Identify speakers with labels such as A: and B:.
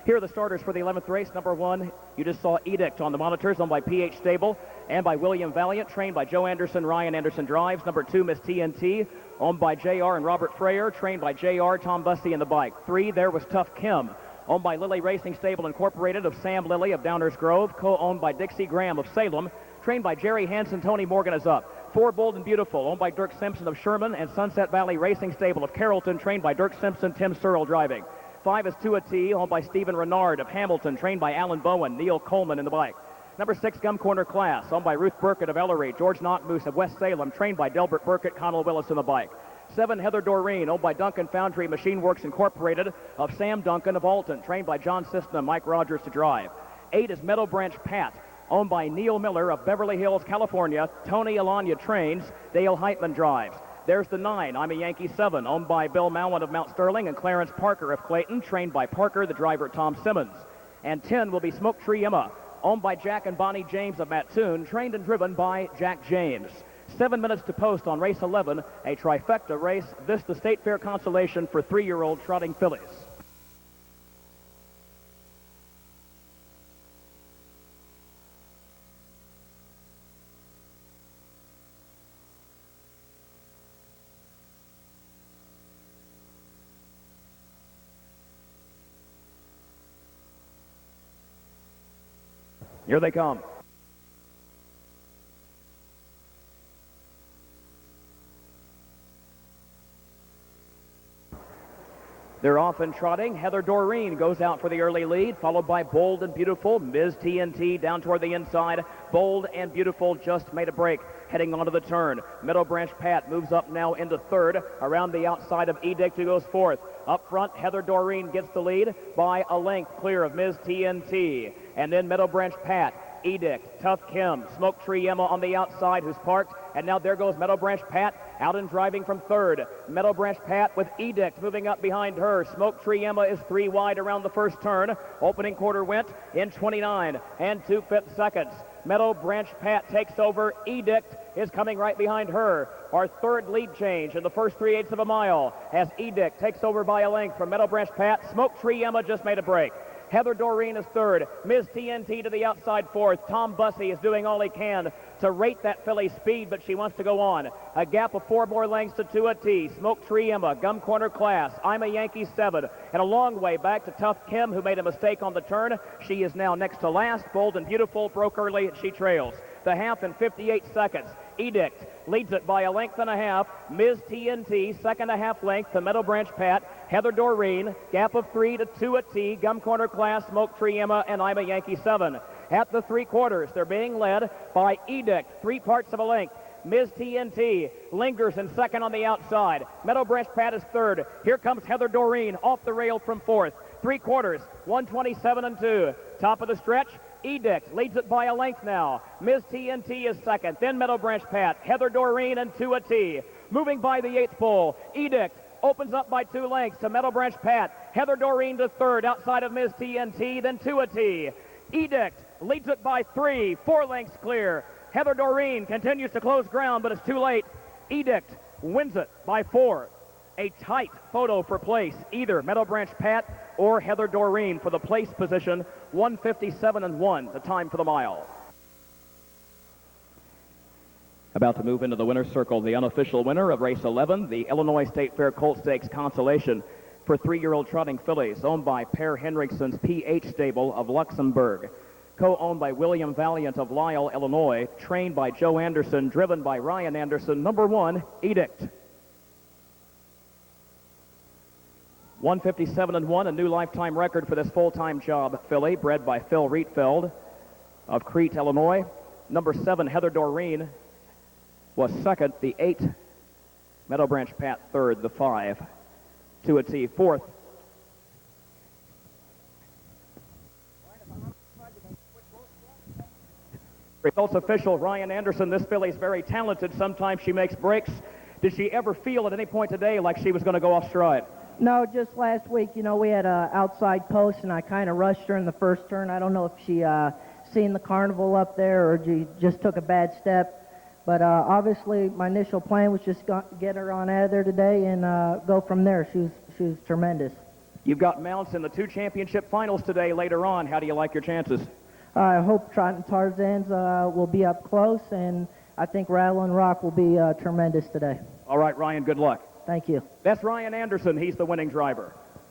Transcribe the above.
A: Here are the starters for the 11th race. Number 1, you just saw EDICT on the monitors, owned by PH Stable and by William Valiant, trained by Joe Anderson. Ryan Anderson drives. Number 2, Miss TNT, owned by JR and Robert Frayer, trained by JR, Tom Bussey in the bike. 3, there was Tough Kim, owned by Lilly Racing Stable Incorporated of Sam Lilly of Downers Grove, co-owned by Dixie Graham of Salem, trained by Jerry Hansen. Tony Morgan is up. 4, Bold and Beautiful, owned by Dirk Simpson of Sherman and Sunset Valley Racing Stable of Carrollton, trained by Dirk Simpson, Tim Searle driving. 5 is To a T, owned by Stephen Renard of Hamilton, trained by Alan Bowen, Neil Coleman in the bike. Number 6, Gum Corner Class, owned by Ruth Burkett of Ellery, George Knockmoose of West Salem, trained by Delbert Burkett, Connell Willis in the bike. 7, Heather Doreen, owned by Duncan Foundry Machine Works Incorporated of Sam Duncan of Alton, trained by John Siston, Mike Rogers to drive. 8 is Meadow Branch Pat, owned by Neil Miller of Beverly Hills, California. Tony Alanya trains, Dale Heitman drives. There's the 9, I'm a Yankee 7, owned by Bill Mowan of Mount Sterling and Clarence Parker of Clayton, trained by Parker, the driver Tom Simmons. And 10 will be Smoke Tree Emma, owned by Jack and Bonnie James of Mattoon, trained and driven by Jack James. 7 minutes to post on race 11, a trifecta race. This the State Fair consolation for 3-year-old trotting fillies. Here they come. They're off and trotting. Heather Doreen goes out for the early lead, followed by Bold and Beautiful. Ms. TNT down toward the inside. Bold and Beautiful just made a break, heading onto the turn. Meadow Branch Pat moves up now into third, around the outside of EDICT, who goes fourth. Up front, Heather Doreen gets the lead by a length clear of Ms. TNT. And then Meadow Branch Pat, EDICT, Tough Kim, Smoke Tree Emma on the outside, who's parked. And now there goes Meadow Branch Pat out and driving from third. Meadow Branch Pat with EDICT moving up behind her. Smoke Tree Emma is 3 wide around the first turn. Opening quarter went in 29 and 2/5 seconds. Meadow Branch Pat takes over. EDICT is coming right behind her. Our third lead change in the first 3/8 of a mile as EDICT takes over by a length from Meadow Branch Pat. Smoke Tree Emma just made a break. Heather Doreen is third. Ms. TNT to the outside fourth. Tom Bussey is doing all he can to rate that filly's speed, but she wants to go on. A gap of 4 more lengths to To a T. Smoke Tree Emma, Gum Corner Class, I'm a Yankee 7, and a long way back to Tough Kim, who made a mistake on the turn. She is now next to last. Bold and Beautiful broke early. She trails. The half in 58 seconds. EDICT leads it by a length and a half. Ms. TNT, second a half length to Meadow Branch Pat. Heather Doreen, gap of 3 to a T. Gum Corner Class, Smoke Tree Emma, and I'm a Yankee 7. At the 3/4, they're being led by EDICT, 3 parts of a length. Ms. TNT lingers in second on the outside. Meadow Branch Pat is third. Here comes Heather Doreen off the rail from fourth. 3/4, 1:27 and 2. Top of the stretch, EDICT leads it by a length now. Ms. TNT is second, then Meadow Branch Pat, Heather Doreen, and To a T. Moving by the 8th pole, EDICT opens up by 2 lengths to Meadow Branch Pat. Heather Doreen to third outside of Ms. TNT, then To a T. EDICT leads it by 3, 4 lengths clear. Heather Doreen continues to close ground, but it's too late. EDICT wins it by 4. A tight photo for place, either Meadow Branch Pat or Heather Doreen for the place position. 1:57 and 1, the time for the mile. About to move into the winner's circle, the unofficial winner of race 11, the Illinois State Fair Colt Stakes consolation for 3-year-old trotting fillies, owned by Per Henrikson's PH Stable of Luxembourg, co-owned by William Valiant of Lisle, Illinois, trained by Joe Anderson, driven by Ryan Anderson. Number 1, EDICT. 1:57 and 1, a new lifetime record for this full-time job filly, bred by Phil Rietveld of Crete, Illinois. Number 7, Heather Doreen, was second. The 8, Meadow Branch Pat third. The 5, To a T fourth. Results official Ryan Anderson. This filly's very talented. Sometimes she makes breaks. Did she ever feel at any point today like she was going to go off stride?
B: No, just last week, you know, we had an outside post, and I kind of rushed her in the first turn. I don't know if she seen the carnival up there or she just took a bad step. But obviously, my initial plan was just get her on out of there today and go from there. She was tremendous.
A: You've got mounts in the 2 championship finals today later on. How do you like your chances?
B: I hope Trot and Tarzan's will be up close, and I think Rattle and Rock will be tremendous today.
A: All right, Ryan, good luck.
B: Thank you.
A: That's Ryan Anderson. He's the winning driver.